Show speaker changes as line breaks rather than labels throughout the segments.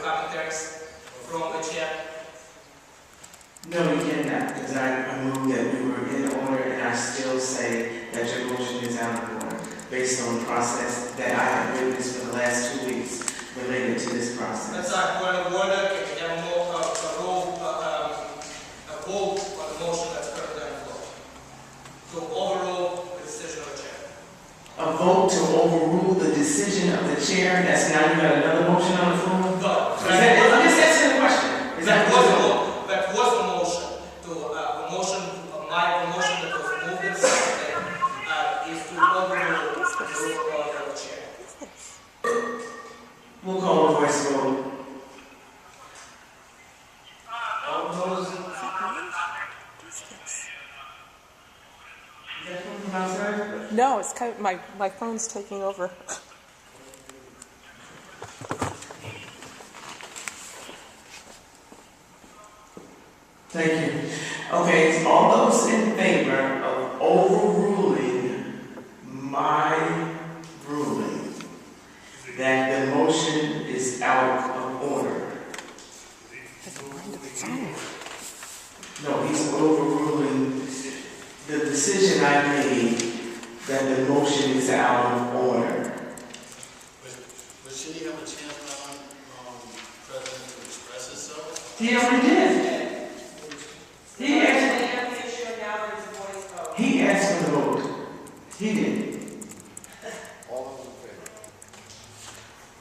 commentaries from the chair?
No, you cannot, because I moved that we were in order, and I still say that your motion is out of order, based on the process that I have witnessed for the last 2 weeks related to this process.
That's our point of order. Can we have a vote on the motion that's currently on the floor? To overrule the decision of the chair.
A vote to overrule the decision of the chair, that's now you got another motion on the floor?
No.
I'm just answering the question. Is that
That was a motion to my motion that was moved and seconded is to overrule the order of the chair.
We'll call a voice vote.
All those in
Is that from outside?
No, it's kind of, my phone's taking over.
Thank you. Okay, all those in favor of overruling my ruling that the motion is out of order. No, he's overruling the decision I made that the motion is out of order.
But should he have a chance, Madam President, to express himself?
He already did. He asked for the vote. He did.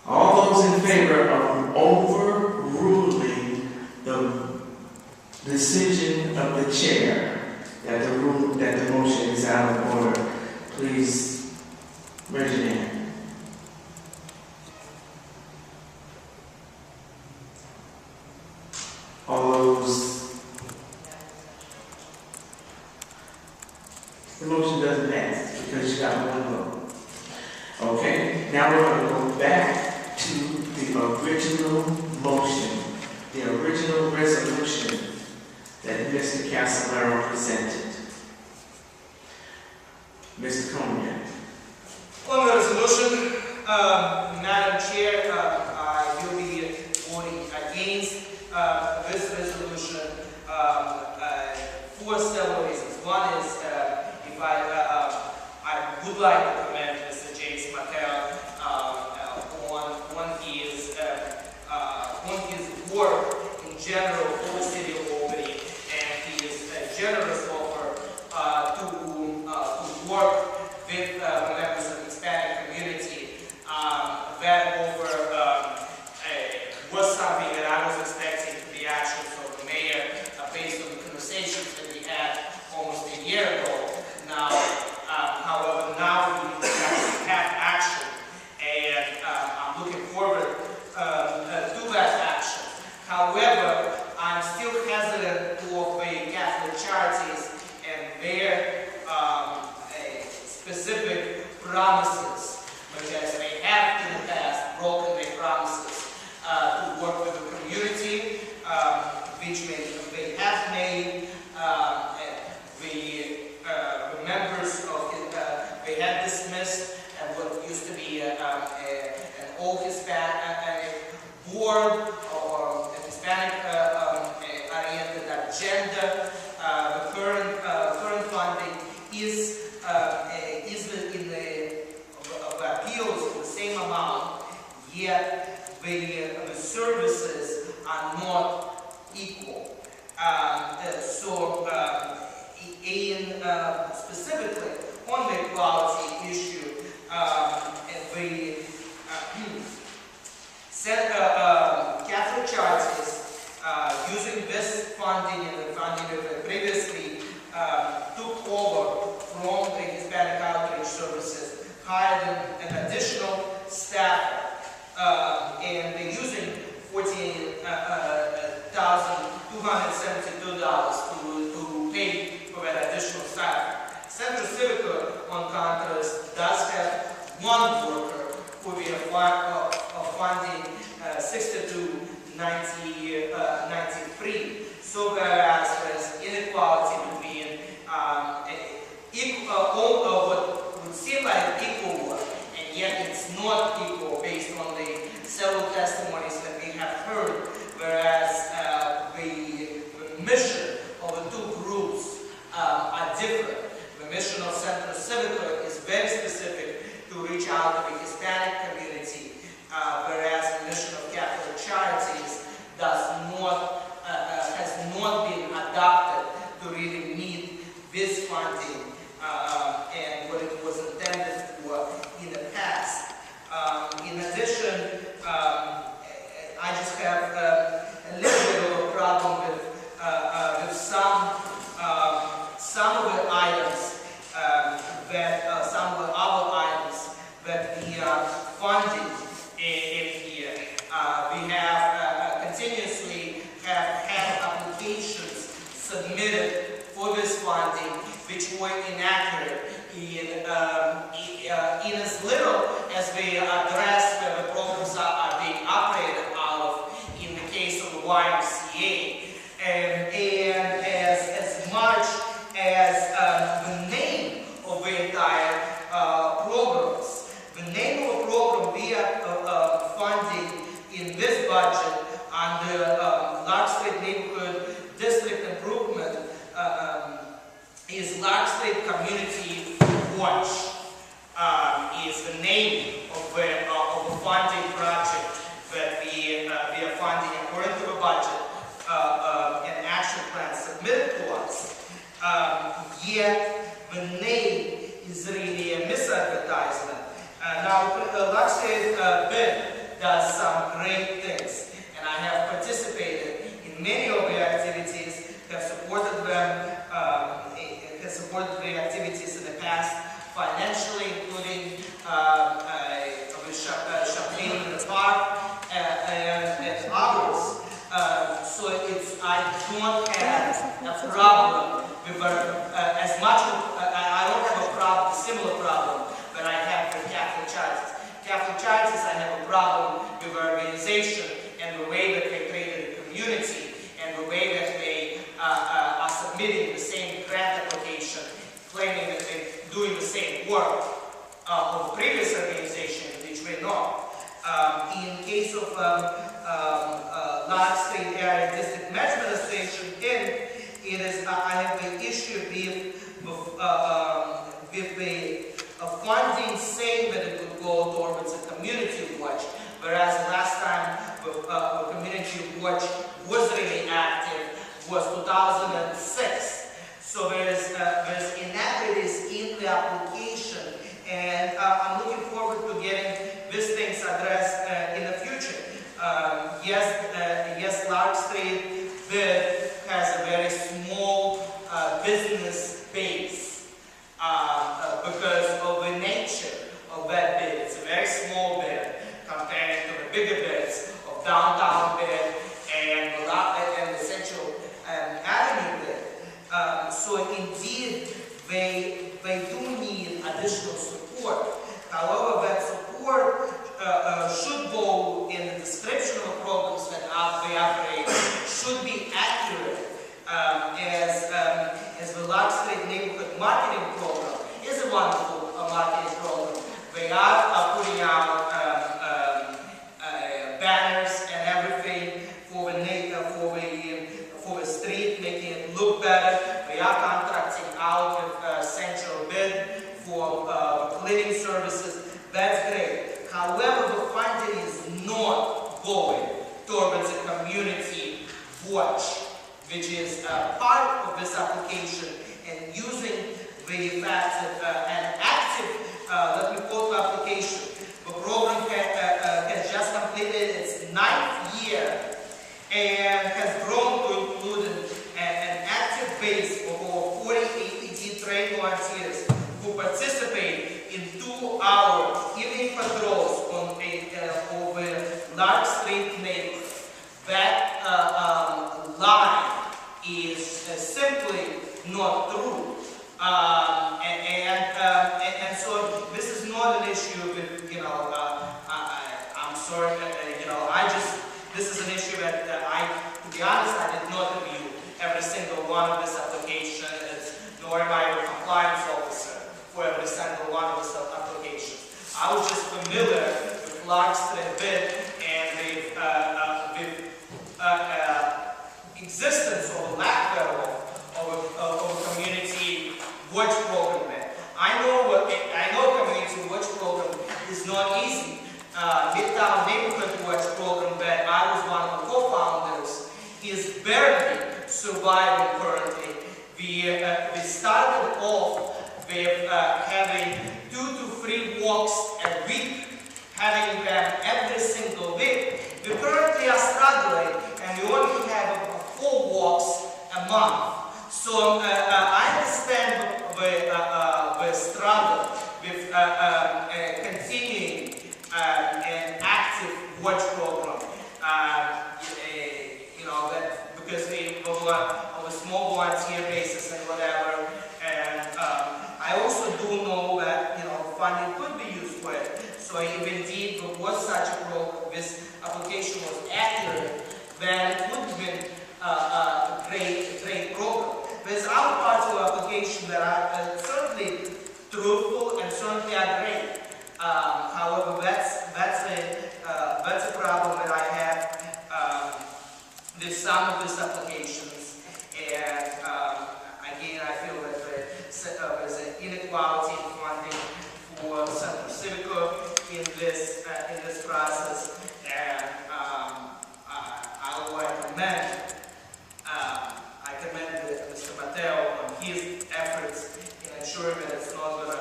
All those in favor of overruling the decision of the chair that the motion is out of order, please raise your hand. All those. The motion doesn't pass because you got one vote. Okay, now we're going to go back to the original motion, the original resolution that Mr. Castellaro presented. Mr. Cognac.
On the resolution, Madam Chair, I will be voting against this resolution for several reasons. One is I would like to commend Mr. James Mattel on his work in general for the city of Albany, and his generous offer to work with members of the Hispanic community. That offer was something that I was expecting to be actions of the mayor based on the conversations that we had almost a year ago. Now, however, now we have action, and I'm looking forward to that action. However, I'm still hesitant of the Catholic charities and their specific promises, because they have in the past broken their promises to work with the community, which they have made. The members of they had dismissed what used to be an old Hispanic board or a Hispanic-oriented agenda. The current funding is in the appeals the same amount, yet the services are not equal. Specifically on the equality issue, Catholic charities using this funding and the funding that they previously took over from the Hispanic outreach services, hired an additional staff, and they're using $14,272 to pay for that additional staff. Centro Civica, on contrast, does have one worker who we are funding 6293. So whereas there's inequality between what would seem like equal work, and yet it's not equal based on the several testimonies that we have heard have a little bit of a problem with some of the items some of the other items that we are funding in here. We have continuously have had applications submitted for this funding which were inaccurate in as little as we address where the programs are being operated out of in the case of the YMCA, and as much as the name of the entire programs. The name of the program we are funding in this budget under Lark Street Neighborhood District Improvement is Lark Street Community Watch. Is the name of the funding project that we are funding according to the budget and action plan submitted to us. Yet the name is really a misadvertisement. Now, Lark Street bid does some great things, and I have participated in many of the activities, have supported them, have supported the activities in the past financially, including Champagne in the Park and others. So I don't have a problem with as much. I don't have a problem, similar problem that I have with Catholic Charities. Catholic Charities, I have a problem with organization and the way that they created the community and the way that they are submitting the same grant application, claiming that they're doing the same work of the previous organization, which we're not. In case of Lark Street Area District Management Administration, it is I have an issue with the funding saying that it would go towards a community watch, whereas last time the community watch was really active was 2006. So there's inequities in the application, and I'm looking forward to getting these things addressed in the future. Yes, Lark Street has a very small business base because of the nature of that bid. It's a very small bid compared to the bigger bids of downtown bid and the Central Avenue bid. So indeed, they do need additional support. However, that support should go in the description of programs that they operate, should be accurate, as the Lark Street Neighborhood Marketing Program is a wonderful marketing program. They are putting out banners and everything for the street, making it look better. They are contracting out with Central Bid for cleaning services. That's great. However, the funding is not going towards a community watch, which is part of this application, and using the fact that an active, let me quote the application, the program has just completed its 9th year and has grown to include an active base of over 40 APT trained volunteers who participate in 2-hour evening patrols on over Lark Street neighborhood. That line is simply not true. And so this is not an issue with, I'm sorry, this is an issue that to be honest, I did not review every single one of this application, nor am I the compliance officer for every single one of this applications. I was just familiar with Lark Street bid and the existence or lack thereof of a community watch program there. I know community watch program is not easy. Midtown Neighborhood Watch program that I was one of the co-founders is barely surviving currently. We started off with having 2 to 3 walks a week, having them every single week. We currently are struggling a small volunteer basis and whatever. And I also do know that funding could be used for it. So if indeed there was such a program, this application was accurate, then it would have been a great program. There's other parts of the application that are certainly truthful and certainly are great. However, that's a problem that I have with some of these applications. And again, I feel that there's an inequality in funding for Central Civico in this process. And I commend Mr. Mateo on his efforts in ensuring that it's not going to.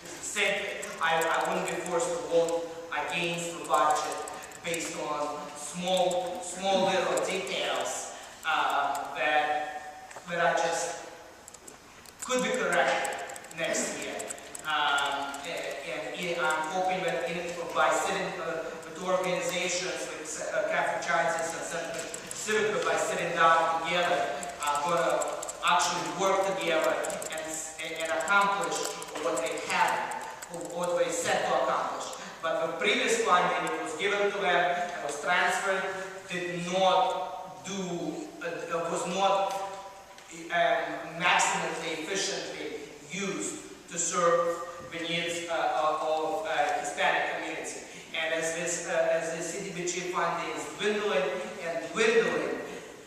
It's the same thing. I wouldn't be forced to vote against the budget based on small little details that I just could be corrected next year. And I'm hoping that by sitting with organizations, with Catholic Charities and Central Civic, by sitting down together, are going to actually work together and accomplish what they have, what they set to accomplish. But the previous funding that was given to them and was transferred was not maximally efficiently used to serve the needs of Hispanic community. And as the CDBG funding is dwindling,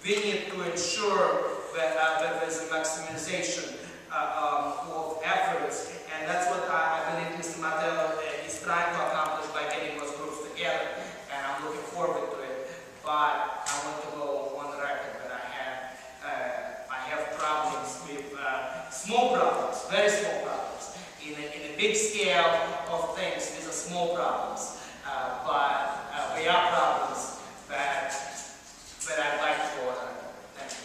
we need to ensure that there's a maximization of efforts, and that's what I believe Mr. Mateo is trying to accomplish by getting those groups together, and I'm looking forward to it. But I want to go on the record that I have problems with small problems, very small problems. In a big scale of things, these are small problems, but they are problems that I'd like to go on the record. Thank you.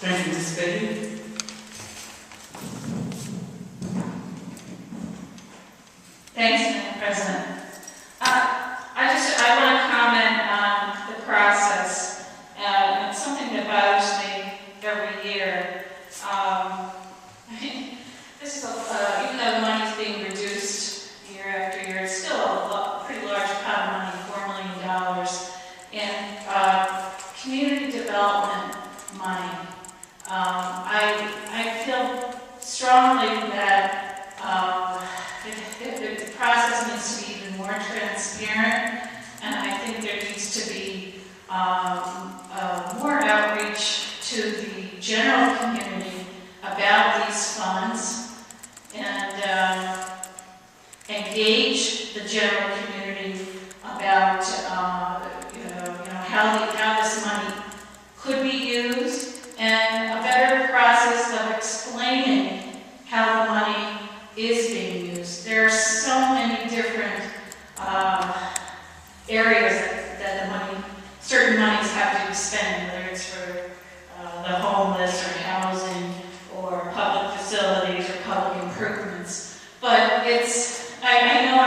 Thank you, Ms. Betty.
Thanks, Madam President. I want to comment on the process. It's something that bothers me every year. This is even though the money is being reduced year after year, it's still a pretty large pot of money, $4 million, in community development money. I feel strongly that the process needs to be even more transparent, and I think there needs to be more outreach to the general community about these funds, and engage the general community about how this money could be used, and a better process of explaining how the money is being used. There are so many different areas that certain monies have to be spent, whether it's for the homeless or housing or public facilities or public improvements. But I know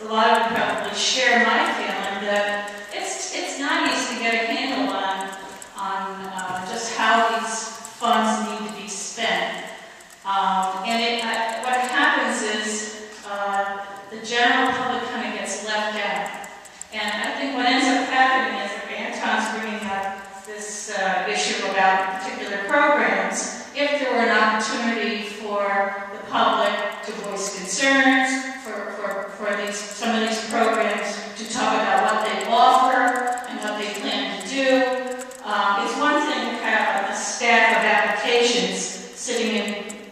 a lot of you probably share my feeling that it's not easy to get a handle on just how these funds need to be spent. What happens is the general public kind of gets left out. And I think what ends up happening is that Anton's bringing up this issue about particular programs. If there were an opportunity for the public to voice concerns, for some of these programs to talk about what they offer and what they plan to do, it's one thing to have a stack of applications sitting in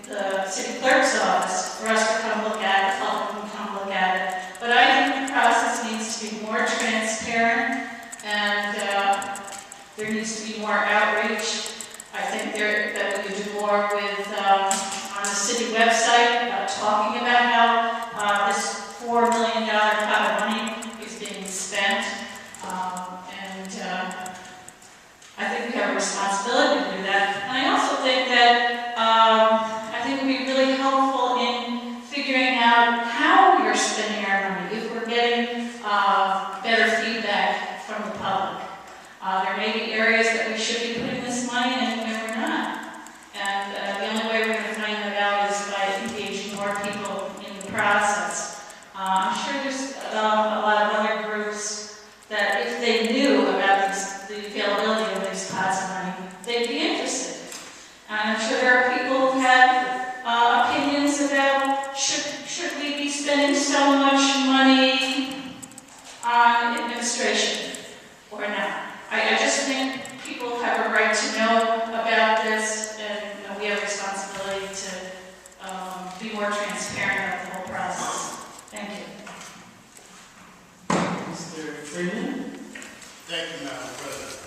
the city clerk's office for us to come look at, the public can come look at it. But I think the process needs to be more transparent, and there needs to be more outreach. I think that we could do more with on the city website about talking about how this $4 million pot of money is being spent, and I think we have a responsibility to do that. And I also think that I think it would be really helpful in figuring out how we're spending our money, if we're getting better feedback from the public. There may be areas that we should be putting this money in and we're not. And the only way we're going to find that out is by engaging more people in the process. I'm sure there's a lot of other groups that if they knew about the availability of these pots of money, they'd be interested. And I'm sure there are people who have opinions about should we be spending so much money on administration or not. I just think people have a right to know about this, and we have a responsibility to be more transparent about the whole process. Thank you.
Mr. Freeman?
Thank you, Madam President.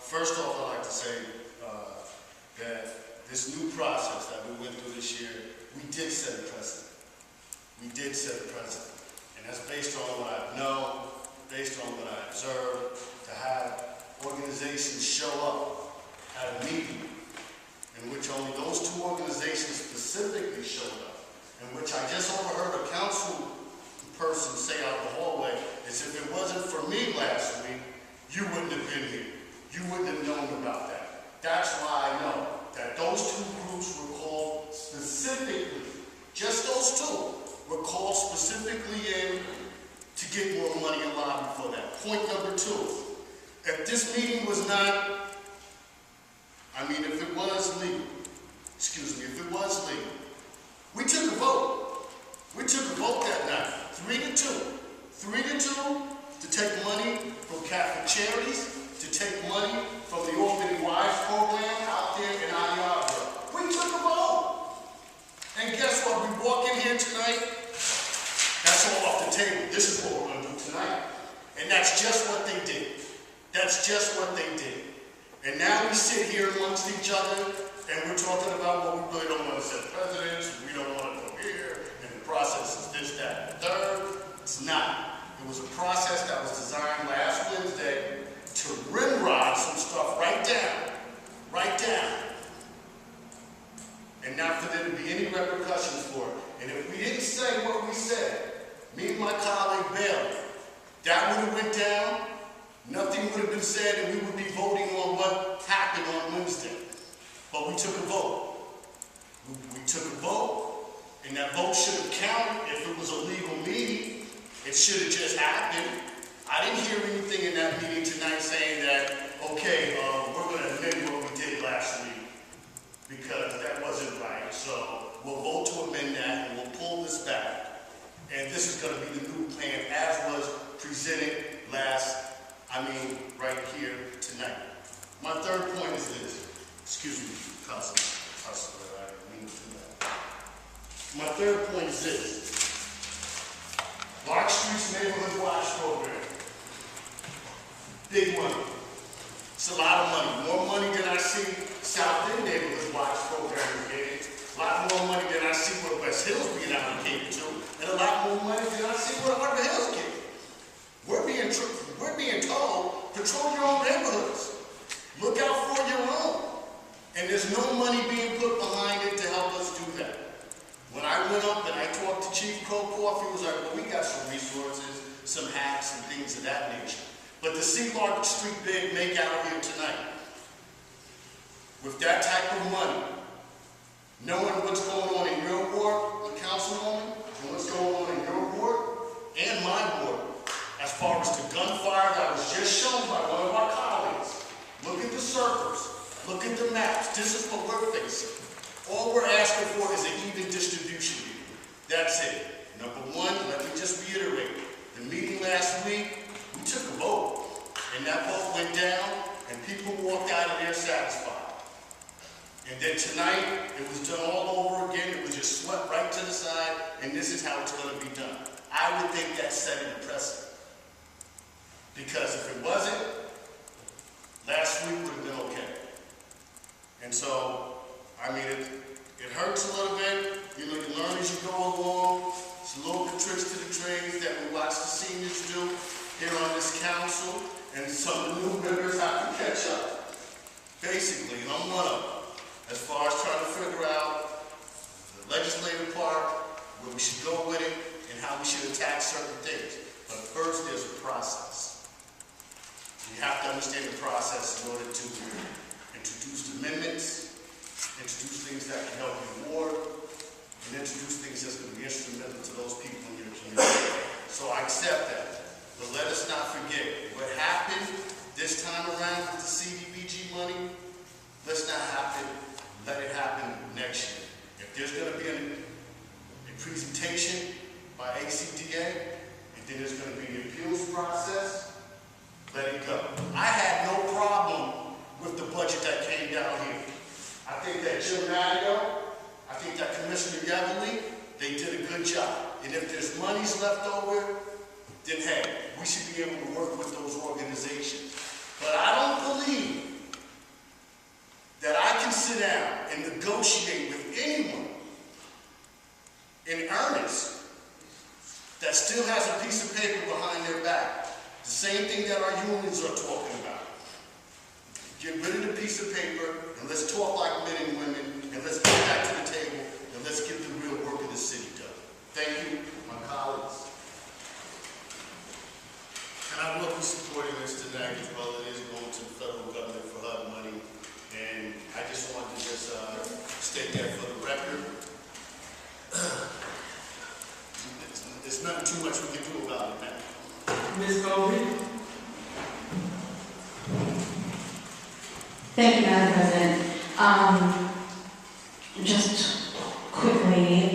First off, I'd like to say that this new process that we went through this year, we did set a precedent. We did set a precedent. And that's based on what I know, based on what I observed, to have organizations show up at a meeting in which only those two organizations specifically showed up, in which I just overheard a council person say out the hallway, is if it wasn't for me last week, you wouldn't have been here. You wouldn't have known about that. That's why I know that those two groups were called specifically, just those two, were called specifically in to get more money in lobby for that. Point number two, if this meeting was not, if it was legal, if it was legal, we took a vote. We took a vote that night, 3-2. 3-2 to take money from Catholic charities, to take money from the Albany Wives program out there in Iowa. We took a vote. And guess what? We walk in here tonight, that's all off the table. This is what we're going to do tonight. And that's just what they did. That's just what they did. And now we sit here amongst each other, and we're talking about what we really don't want to set precedents, we don't want to go here, and the process is this, that, and the third. It's not. It was a process that was designed last Wednesday to rimrod some stuff right down, and not for there to be any repercussions for it. And if we didn't say what we said, me and my colleague Bailey, that would have went down, nothing would have been said, and we would be voting on what happened on Wednesday. But we took a vote. We took a vote, and that vote should have counted if it was a legal meeting. It should have just happened. I didn't hear anything in that meeting tonight saying that, okay, we're going to amend what we did last week because that wasn't right. So we'll vote to amend that and we'll pull this back. And this is going to be the new plan as was presented right here tonight. My third point is this. Excuse me, Council, I didn't mean to do that. My third point is this. Lark Street's Neighborhood Watch Program. Big money. It's a lot of money. More money than I see South End Neighborhood Watch Program is getting. A lot more money than I see what West Hills being allocated to. And a lot more money than I see what Arbor Hills getting. We're being told, patrol your own neighborhoods. Look out for your own. And there's no money being put behind it to help us do that. When I went up and I talked to Chief Cocoff, he was like, well, we got some resources, some hacks and things of that nature. But to see Lark Street Big make out here tonight, with that type of money, knowing what's going on in your ward, the councilwoman, and what's going on in your ward, and my ward, as far as the gunfire that was just shown by one of our colleagues. Look at the circles, look at the maps, this is what we're facing. All we're asking for is an even distribution. That's it. Number one, let me just reiterate, the meeting last week, we took a vote, and that vote went down, and people walked out of there satisfied. And then tonight, it was done all over again, it was just swept right to the side, and this is how it's going to be done. I would think that's setting a precedent. Because if it wasn't, last week would have been okay. And so, it hurts a little bit. You know, you learn as you go along. It's a little bit tricks to the trades that we watch the seniors do here on this council, and some of the new members have to catch up, basically, and I'm one of them, as far as trying to figure out the legislative part, where we should go with it, and how we should attack certain things. But first there's a process. You have to understand the process in order to introduce amendments, introduce things that can help you ward, and introduce things that's going to be instrumental to those people in your community. So I accept that. But let us not forget what happened this time around with the CDBG money. Let's not let it happen next year. If there's going to be a presentation by ACDA, and then there's going to be an appeals process, let it go. I had no problem with the budget that came down here. I think that Jim Mario, I think that Commissioner Yevely, they did a good job. And if there's monies left over, then hey, we should be able to work with those organizations. But I don't believe that I can sit down and negotiate with anyone in earnest that still has a piece of paper behind their back. The same thing that our unions are talking about. Get rid of the piece of paper and let's talk like men and women and let's get back to the table and let's get the real work of the city done. Thank you, my colleagues. And I will be supporting this tonight as well. It is going to the federal government for HUD money. And I just wanted to state that for the record. There's nothing too much we can do about it now.
Ms. Goldie?
Thank you, Madam President. Just quickly,